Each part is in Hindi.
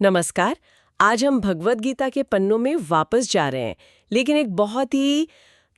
नमस्कार। आज हम भगवद गीता के पन्नों में वापस जा रहे हैं, लेकिन एक बहुत ही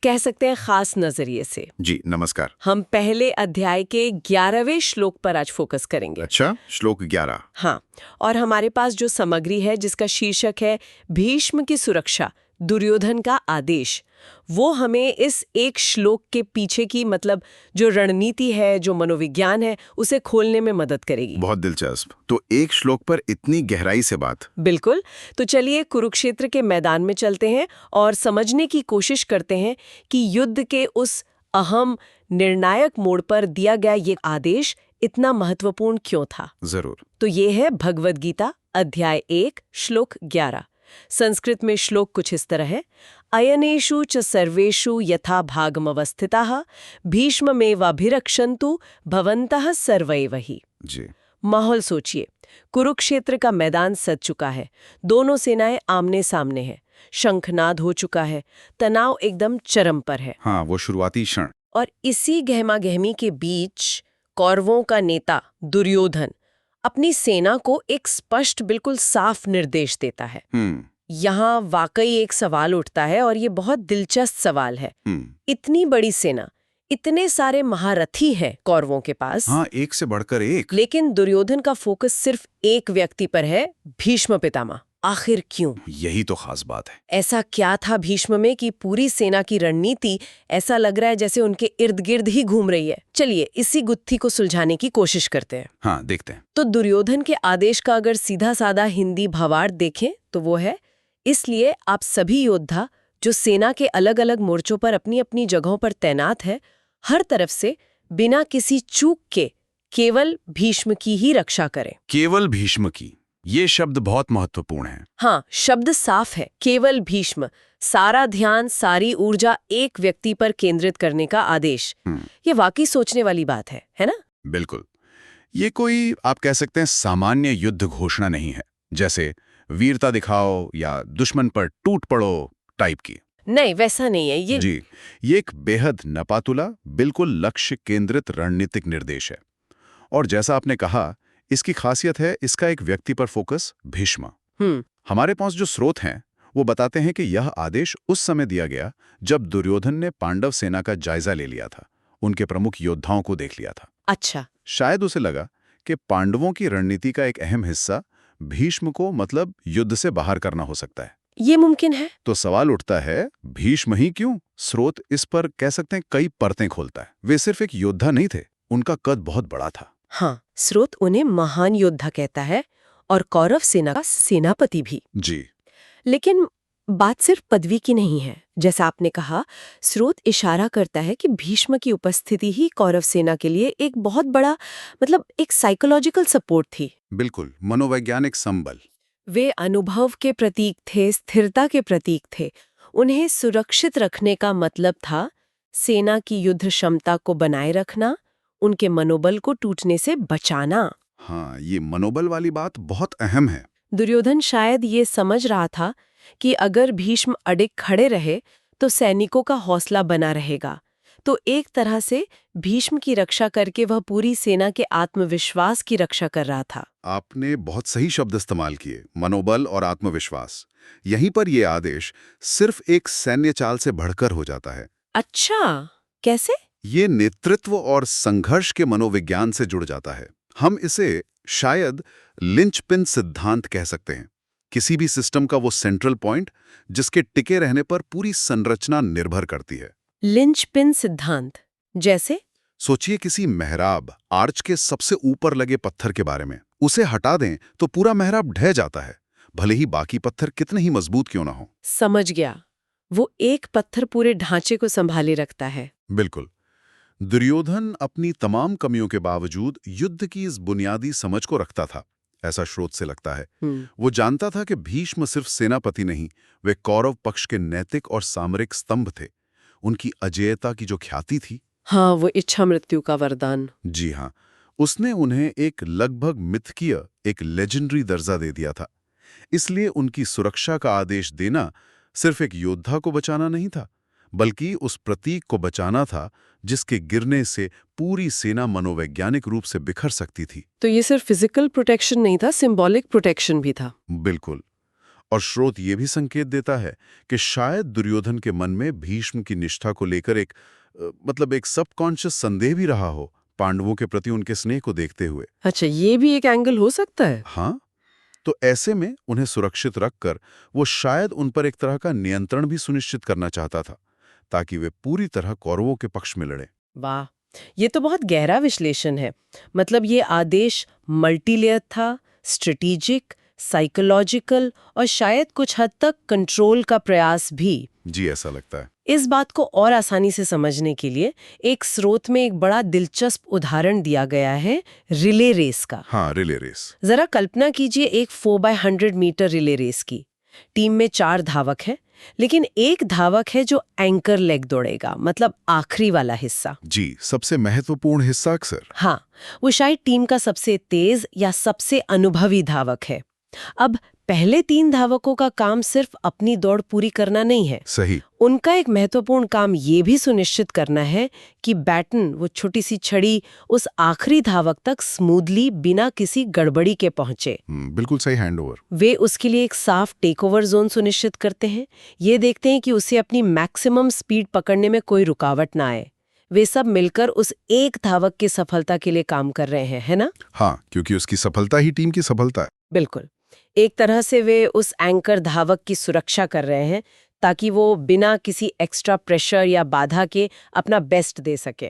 कह सकते हैं खास नजरिए से। जी नमस्कार। हम पहले अध्याय के 11वें श्लोक पर आज फोकस करेंगे। अच्छा, श्लोक 11। हाँ, और हमारे पास जो सामग्री है जिसका शीर्षक है भीष्म की सुरक्षा, दुर्योधन का आदेश, वो हमें इस एक श्लोक के पीछे की मतलब जो रणनीति है, जो मनोविज्ञान है, उसे खोलने में मदद करेगी। बहुत दिलचस्प। तो एक श्लोक पर इतनी गहराई से बात। बिल्कुल। तो चलिए कुरुक्षेत्र के मैदान में चलते हैं और समझने की कोशिश करते हैं कि युद्ध के उस अहम निर्णायक मोड़ पर दिया गया ये आदेश इतना महत्वपूर्ण क्यों था। जरूर। तो ये है भगवद गीता अध्याय 1 श्लोक 11। संस्कृत में श्लोक कुछ इस तरह है। अयनेषु च सर्वेषु यथा भागमवस्थिताः भीष्ममेवाभिरक्षन्तु भवन्तः सर्वैव हि। जी। माहौल सोचिए, कुरुक्षेत्र का मैदान सज चुका है, दोनों सेनाएं आमने सामने हैं, शंखनाद हो चुका है, तनाव एकदम चरम पर है। हाँ, वो शुरुआती क्षण। और इसी गहमा-गहमी के बीच कौरवों का नेता दुर्योधन अपनी सेना को एक स्पष्ट, बिल्कुल साफ निर्देश देता है। यहाँ वाकई एक सवाल उठता है और ये बहुत दिलचस्प सवाल है। इतनी बड़ी सेना, इतने सारे महारथी हैं कौरवों के पास। हाँ, एक से बढ़कर एक। लेकिन दुर्योधन का फोकस सिर्फ एक व्यक्ति पर है, भीष्म पितामह। आखिर क्यों? यही तो खास बात है। ऐसा क्या था भीष्म में कि पूरी सेना की रणनीति ऐसा लग रहा है जैसे उनके इर्द गिर्द ही घूम रही है। चलिए इसी गुत्थी को सुलझाने की कोशिश करते हैं। हाँ, देखते हैं। तो दुर्योधन के आदेश का अगर सीधा साधा हिंदी भावार्थ देखें तो वो है, इसलिए आप सभी योद्धा जो सेना के अलग अलग मोर्चों पर अपनी अपनी जगहों पर तैनात है, हर तरफ से बिना किसी चूक के केवल भीष्म की ही रक्षा करें। केवल भीष्म की, ये शब्द बहुत महत्वपूर्ण है। हाँ, शब्द साफ है, केवल भीष्म। सारा ध्यान, सारी ऊर्जा एक व्यक्ति पर केंद्रित करने का आदेश। ये वाकई सोचने वाली बात है ना? बिल्कुल। ये कोई आप कह सकते हैं सामान्य युद्ध घोषणा नहीं है, जैसे वीरता दिखाओ या दुश्मन पर टूट पड़ो टाइप की। नहीं, वैसा नहीं है ये। जी, ये एक बेहद नपातुला, बिल्कुल लक्ष्य केंद्रित रणनीतिक निर्देश है। और जैसा आपने कहा, इसकी खासियत है इसका एक व्यक्ति पर फोकस, भीष्म। हमारे पास जो स्रोत हैं वो बताते हैं कि यह आदेश उस समय दिया गया जब दुर्योधन ने पांडव सेना का जायजा ले लिया था, उनके प्रमुख योद्धाओं को देख लिया था। अच्छा। शायद उसे लगा कि पांडवों की रणनीति का एक अहम हिस्सा भीष्म को मतलब युद्ध से बाहर करना हो सकता है। ये मुमकिन है? तो सवाल उठता है, भीष्म ही क्यों? स्रोत इस पर कह सकते हैं कई परतें खोलता है। वे सिर्फ एक योद्धा नहीं थे, उनका कद बहुत बड़ा था। हाँ, स्रोत उन्हें महान योद्धा कहता है और कौरव सेना का सेनापति भी। जी। लेकिन बात सिर्फ पदवी की नहीं है। जैसा आपने कहा, स्रोत इशारा करता है कि भीष्म की उपस्थिति ही कौरव सेना के लिए एक बहुत बड़ा मतलब एक साइकोलॉजिकल सपोर्ट थी। बिल्कुल, मनोवैज्ञानिक संबल। वे अनुभव के प्रतीक थे, स्थिरता के प्रतीक थे। उन्हें सुरक्षित रखने का मतलब था सेना की युद्ध क्षमता को बनाए रखना, उनके मनोबल को टूटने से बचाना। हाँ, ये मनोबल वाली बात बहुत अहम है। दुर्योधन शायद ये समझ रहा था कि अगर भीष्म अडिग खड़े रहे तो सैनिकों का हौसला बना रहेगा। तो एक तरह से भीष्म की रक्षा करके वह पूरी सेना के आत्मविश्वास की रक्षा कर रहा था। आपने बहुत सही शब्द इस्तेमाल किए, मनोबल और आत्मविश्वास। यहीं पर यह आदेश सिर्फ एक सैन्य चाल से बढ़कर हो जाता है। अच्छा, कैसे? ये नेतृत्व और संघर्ष के मनोविज्ञान से जुड़ जाता है। हम इसे शायद लिंचपिन सिद्धांत कह सकते हैं। किसी भी सिस्टम का वो सेंट्रल पॉइंट जिसके टिके रहने पर पूरी संरचना निर्भर करती है। लिंचपिन सिद्धांत जैसे? सोचिए किसी मेहराब, आर्च के सबसे ऊपर लगे पत्थर के बारे में। उसे हटा दें तो पूरा मेहराब ढह जाता है, भले ही बाकी पत्थर कितने ही मजबूत क्यों ना हो। समझ गया। वो एक पत्थर पूरे ढांचे को संभाले रखता है। बिल्कुल। दुर्योधन अपनी तमाम कमियों के बावजूद युद्ध की इस बुनियादी समझ को रखता था, ऐसा स्रोत से लगता है। वो जानता था कि भीष्म सिर्फ सेनापति नहीं, वे कौरव पक्ष के नैतिक और सामरिक स्तंभ थे। उनकी अजेयता की जो ख्याति थी, हाँ, वो इच्छा मृत्यु का वरदान। जी हाँ, उसने उन्हें एक लगभग मिथकीय, एक लेजेंडरी दर्जा दे दिया था। इसलिए उनकी सुरक्षा का आदेश देना सिर्फ एक योद्धा को बचाना नहीं था, बल्कि उस प्रतीक को बचाना था जिसके गिरने से पूरी सेना मनोवैज्ञानिक रूप से बिखर सकती थी। तो ये सिर्फ फिजिकल प्रोटेक्शन नहीं था, सिंबॉलिक प्रोटेक्शन भी था। बिल्कुल। और स्रोत ये भी संकेत देता है कि शायद दुर्योधन के मन में भीष्म की निष्ठा को लेकर एक सबकॉन्शियस संदेह भी रहा हो, पांडवों के प्रति उनके स्नेह को देखते हुए। अच्छा, ये भी एक एंगल हो सकता है। हाँ, तो ऐसे में उन्हें सुरक्षित रखकर वो शायद उन पर एक तरह का नियंत्रण भी सुनिश्चित करना चाहता था, ताकि वे पूरी तरह कौरवों के पक्ष में लड़े। वाह, ये तो बहुत गहरा विश्लेषण है। मतलब ये आदेश मल्टीलेयर था, स्ट्रेटेजिक, साइकोलॉजिकल और शायद कुछ हद तक कंट्रोल का प्रयास भी। जी, ऐसा लगता है। इस बात को और आसानी से समझने के लिए एक स्रोत में एक बड़ा दिलचस्प उदाहरण दिया गया है, रिले रेस का। हाँ, रिले रेस। जरा कल्पना कीजिए एक 4x100 मीटर रिले रेस की। टीम में 4 धावक हैं, लेकिन एक धावक है जो एंकर लेग दौड़ेगा, मतलब आखिरी वाला हिस्सा। जी, सबसे महत्वपूर्ण हिस्सा अक्सर। हाँ, वो शायद टीम का सबसे तेज या सबसे अनुभवी धावक है। अब पहले 3 धावकों का काम सिर्फ अपनी दौड़ पूरी करना नहीं है। सही। उनका एक महत्वपूर्ण काम ये भी सुनिश्चित करना है कि बैटन, वो छोटी सी छड़ी, उस आखिरी धावक तक स्मूथली बिना किसी गड़बड़ी के पहुंचे। बिल्कुल सही हैंडओवर। वे उसके लिए एक साफ टेक ओवर जोन सुनिश्चित करते हैं। ये देखते हैं कि उसे अपनी मैक्सिमम स्पीड पकड़ने में कोई रुकावट ना आए। वे सब मिलकर उस एक धावक की सफलता के लिए काम कर रहे हैं, है ना? हाँ, क्योंकि उसकी सफलता ही टीम की सफलता है। बिल्कुल। एक तरह से वे उस एंकर धावक की सुरक्षा कर रहे हैं ताकि वो बिना किसी एक्स्ट्रा प्रेशर या बाधा के अपना बेस्ट दे सके।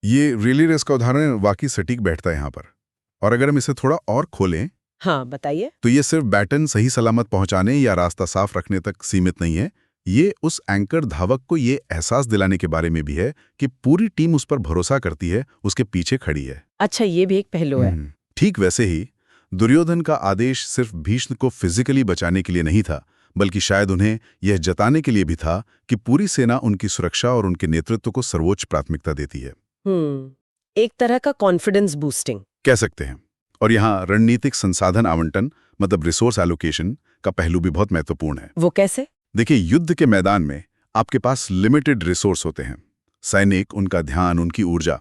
ये रिले रेस का उदाहरण वाकई सटीक बैठता है यहाँ पर। और अगर हम इसे थोड़ा और खोलें, हाँ बताइए। तो ये सिर्फ बैटन सही सलामत पहुंचाने या रास्ता साफ रखने तक सीमित नहीं है। ये उस एंकर धावक को ये एहसास दिलाने के बारे में भी है कि पूरी टीम उस पर भरोसा करती है, उसके पीछे खड़ी है। अच्छा, ये भी एक पहलू है। ठीक वैसे ही दुर्योधन का आदेश सिर्फ भीष्म को फिजिकली बचाने के लिए नहीं था, बल्कि शायद उन्हें यह जताने के लिए भी था कि पूरी सेना उनकी सुरक्षा और उनके नेतृत्व को सर्वोच्च प्राथमिकता देती है। एक तरह का कॉन्फिडेंस बूस्टिंग कह सकते हैं। और यहाँ रणनीतिक संसाधन आवंटन, मतलब रिसोर्स एलोकेशन का पहलू भी बहुत महत्वपूर्ण है। वो कैसे? देखिए, युद्ध के मैदान में आपके पास लिमिटेड रिसोर्स होते हैं। सैनिक, उनका ध्यान, उनकी ऊर्जा।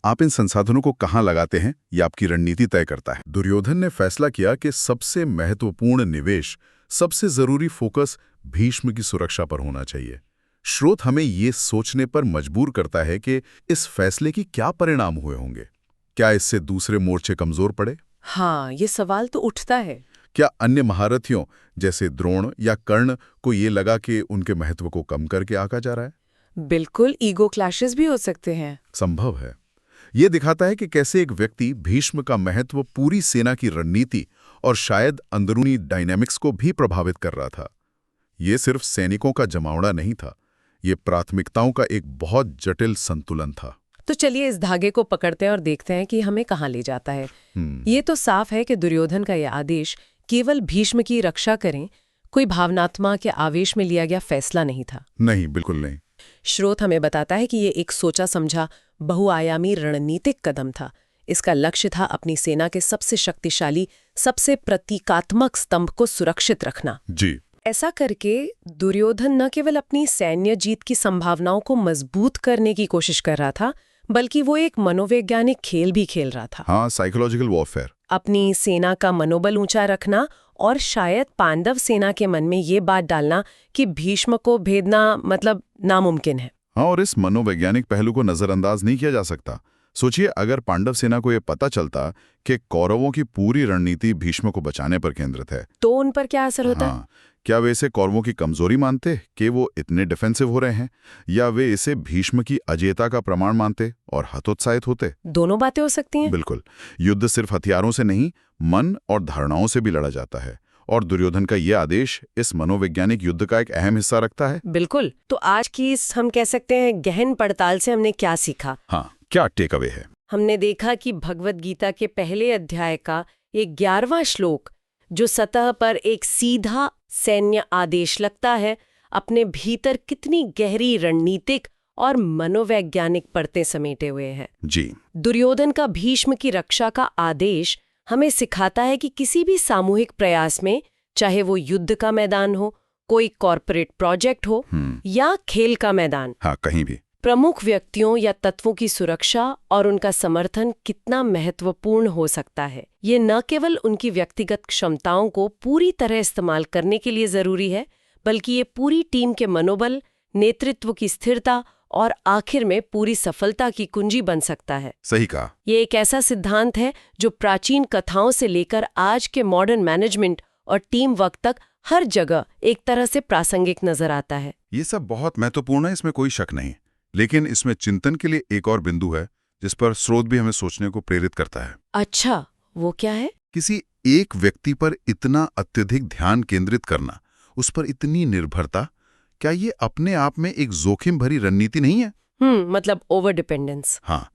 आप इन संसाधनों को कहाँ लगाते हैं, ये आपकी रणनीति तय करता है। दुर्योधन ने फैसला किया कि सबसे महत्वपूर्ण निवेश, सबसे जरूरी फोकस भीष्म की सुरक्षा पर होना चाहिए। स्रोत हमें ये सोचने पर मजबूर करता है कि इस फैसले की क्या परिणाम हुए होंगे। क्या इससे दूसरे मोर्चे कमजोर पड़े? हाँ, ये सवाल तो उठता है। क्या अन्य महारथियों जैसे द्रोण या कर्ण को ये लगा कि उनके महत्व को कम करके आंका जा रहा है? बिल्कुल, ईगो क्लैशेस भी हो सकते हैं। संभव है। ये दिखाता है कि कैसे एक व्यक्ति भीष्म का महत्व पूरी सेना की रणनीति और शायद अंदरूनी डायनामिक्स को भी प्रभावित कर रहा था। ये सिर्फ सैनिकों का जमावड़ा नहीं था, ये प्राथमिकताओं का एक बहुत जटिल संतुलन था। तो चलिए इस धागे को पकड़ते हैं और देखते हैं कि हमें कहाँ ले जाता है। ये तो साफ है कि दुर्योधन का यह आदेश केवल भीष्म की रक्षा करें, कोई भावनात्मक के आवेश में लिया गया फैसला नहीं था। नहीं, बिल्कुल नहीं। स्रोत हमें बताता है कि ये एक सोचा समझा बहुआयामी रणनीतिक कदम था। इसका लक्ष्य था अपनी सेना के सबसे शक्तिशाली, सबसे प्रतीकात्मक स्तंभ को सुरक्षित रखना। जी। ऐसा करके दुर्योधन न केवल अपनी सैन्य जीत की संभावनाओं को मजबूत करने की कोशिश कर रहा था, बल्कि वो एक मनोवैज्ञानिक खेल भी खेल रहा था। हाँ, साइकोलॉजिकल वॉरफेयर। अपनी सेना का मनोबल ऊंचा रखना और शायद पांडव सेना के मन में ये बात डालना कि भीष्म को भेदना मतलब नामुमकिन है। हाँ, और इस मनोवैज्ञानिक पहलू को नजरअंदाज नहीं किया जा सकता। सोचिए, अगर पांडव सेना को यह पता चलता कि कौरवों की पूरी रणनीति भीष्म को बचाने पर केंद्रित है, तो उन पर क्या असर होता? हाँ, क्या वे इसे कौरवों की कमजोरी मानते कि वो इतने डिफेंसिव हो रहे हैं, या वे इसे भीष्म की अजेयता का प्रमाण मानते और हतोत्साहित होते? दोनों बातें हो सकती हैं। बिल्कुल। युद्ध सिर्फ हथियारों से नहीं, मन और धारणाओं से भी लड़ा जाता है, और दुर्योधन का यह आदेश इस मनोवैज्ञानिक युद्ध का एक अहम हिस्सा रखता है। बिल्कुल। तो आज की इस, हम कह सकते हैं, गहन पड़ताल से हमने क्या सीखा? हाँ, क्या टेक अवे है? हमने देखा कि भगवद गीता के पहले अध्याय का ये 11वां श्लोक, जो सतह पर एक सीधा सैन्य आदेश लगता है, अपने भीतर कितनी गहरी रणनीतिक और मनोवैज्ञानिक परतें समेटे हुए है। जी। दुर्योधन का भीष्म की रक्षा का आदेश हमें सिखाता है कि किसी भी सामूहिक प्रयास में, चाहे वो युद्ध का मैदान हो, कोई कॉर्पोरेट प्रोजेक्ट हो या खेल का मैदान, हाँ, कहीं भी प्रमुख व्यक्तियों या तत्वों की सुरक्षा और उनका समर्थन कितना महत्वपूर्ण हो सकता है। ये न केवल उनकी व्यक्तिगत क्षमताओं को पूरी तरह इस्तेमाल करने के लिए जरूरी है, बल्कि ये पूरी टीम के मनोबल, नेतृत्व की स्थिरता और आखिर में पूरी सफलता की कुंजी बन सकता है। सही कहा। ये एक ऐसा सिद्धांत है जो प्राचीन कथाओं से लेकर आज के मॉडर्न मैनेजमेंट और टीम वर्क तक हर जगह एक तरह से प्रासंगिक नजर आता है। ये सब बहुत महत्वपूर्ण है, इसमें कोई शक नहीं। लेकिन इसमें चिंतन के लिए एक और बिंदु है जिस पर स्रोत भी हमें सोचने को प्रेरित करता है। अच्छा, वो क्या है? किसी एक व्यक्ति पर इतना अत्यधिक ध्यान केंद्रित करना, उस पर इतनी निर्भरता, क्या ये अपने आप में एक जोखिम भरी रणनीति नहीं है? मतलब ओवर डिपेंडेंस। हाँ,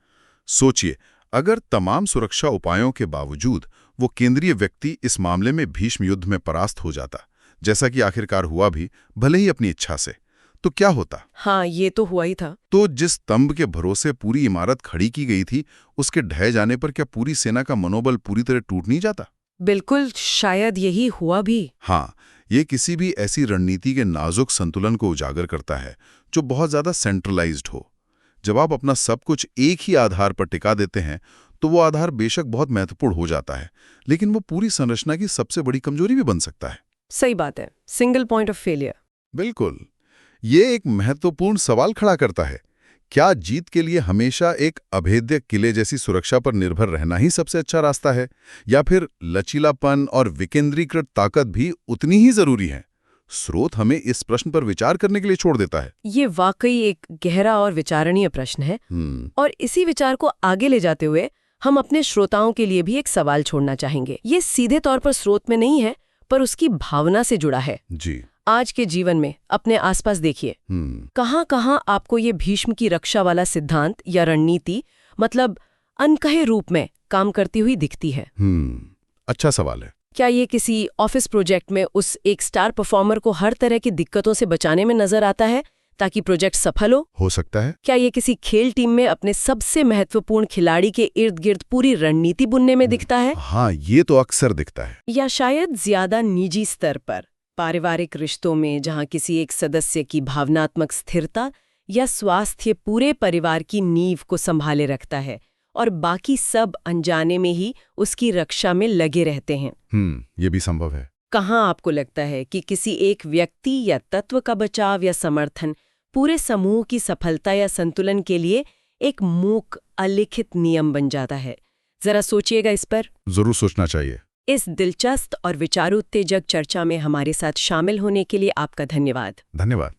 सोचिए, अगर तमाम सुरक्षा उपायों के बावजूद वो केंद्रीय व्यक्ति इस मामले में भीष्म युद्ध में परास्त हो जाता, जैसा कि आखिरकार हुआ भी, भले ही अपनी इच्छा से, तो क्या होता? हाँ, ये तो हुआ ही था। तो जिस स्तंभ के भरोसे पूरी इमारत खड़ी की गई थी, उसके ढह जाने पर क्या पूरी सेना का मनोबल पूरी तरह टूट नहीं जाता? बिल्कुल, शायद यही हुआ भी। हाँ, ये किसी भी ऐसी रणनीति के नाजुक संतुलन को उजागर करता है जो बहुत ज्यादा सेंट्रलाइज्ड हो। जब आप अपना सब कुछ एक ही आधार पर टिका देते हैं, तो वो आधार बेशक बहुत महत्वपूर्ण हो जाता है, लेकिन वो पूरी संरचना की सबसे बड़ी कमजोरी भी बन सकता है। सही बात है, सिंगल पॉइंट ऑफ फेलियर। बिल्कुल। ये एक महत्वपूर्ण सवाल खड़ा करता है, क्या जीत के लिए हमेशा एक अभेद्य किले जैसी सुरक्षा पर निर्भर रहना ही सबसे अच्छा रास्ता है, या फिर लचीलापन और विकेंद्रीकृत ताकत भी उतनी ही जरूरी है? स्रोत हमें इस प्रश्न पर विचार करने के लिए छोड़ देता है। ये वाकई एक गहरा और विचारणीय प्रश्न है। और इसी विचार को आगे ले जाते हुए हम अपने श्रोताओं के लिए भी एक सवाल छोड़ना चाहेंगे। ये सीधे तौर पर स्रोत में नहीं है, पर उसकी भावना से जुड़ा है। जी। आज के जीवन में अपने आसपास देखिए, कहाँ-कहाँ आपको ये भीष्म की रक्षा वाला सिद्धांत या रणनीति, मतलब अनकहे रूप में काम करती हुई दिखती है? अच्छा सवाल है। क्या ये किसी ऑफिस प्रोजेक्ट में उस एक स्टार परफॉर्मर को हर तरह की दिक्कतों से बचाने में नजर आता है ताकि प्रोजेक्ट सफल हो सकता है। क्या ये किसी खेल टीम में अपने सबसे महत्वपूर्ण खिलाड़ी के इर्द गिर्द पूरी रणनीति बुनने में दिखता है? हाँ, ये तो अक्सर दिखता है। या शायद ज्यादा निजी स्तर पर, पारिवारिक रिश्तों में, जहां किसी एक सदस्य की भावनात्मक स्थिरता या स्वास्थ्य पूरे परिवार की नींव को संभाले रखता है और बाकी सब अनजाने में ही उसकी रक्षा में लगे रहते हैं। ये भी संभव है। कहाँ आपको लगता है कि किसी एक व्यक्ति या तत्व का बचाव या समर्थन पूरे समूह की सफलता या संतुलन के लिए एक मूक अलिखित नियम बन जाता है? जरा सोचिएगा इस पर। जरूर सोचना चाहिए। इस दिलचस्प और विचारोत्तेजक चर्चा में हमारे साथ शामिल होने के लिए आपका धन्यवाद। धन्यवाद।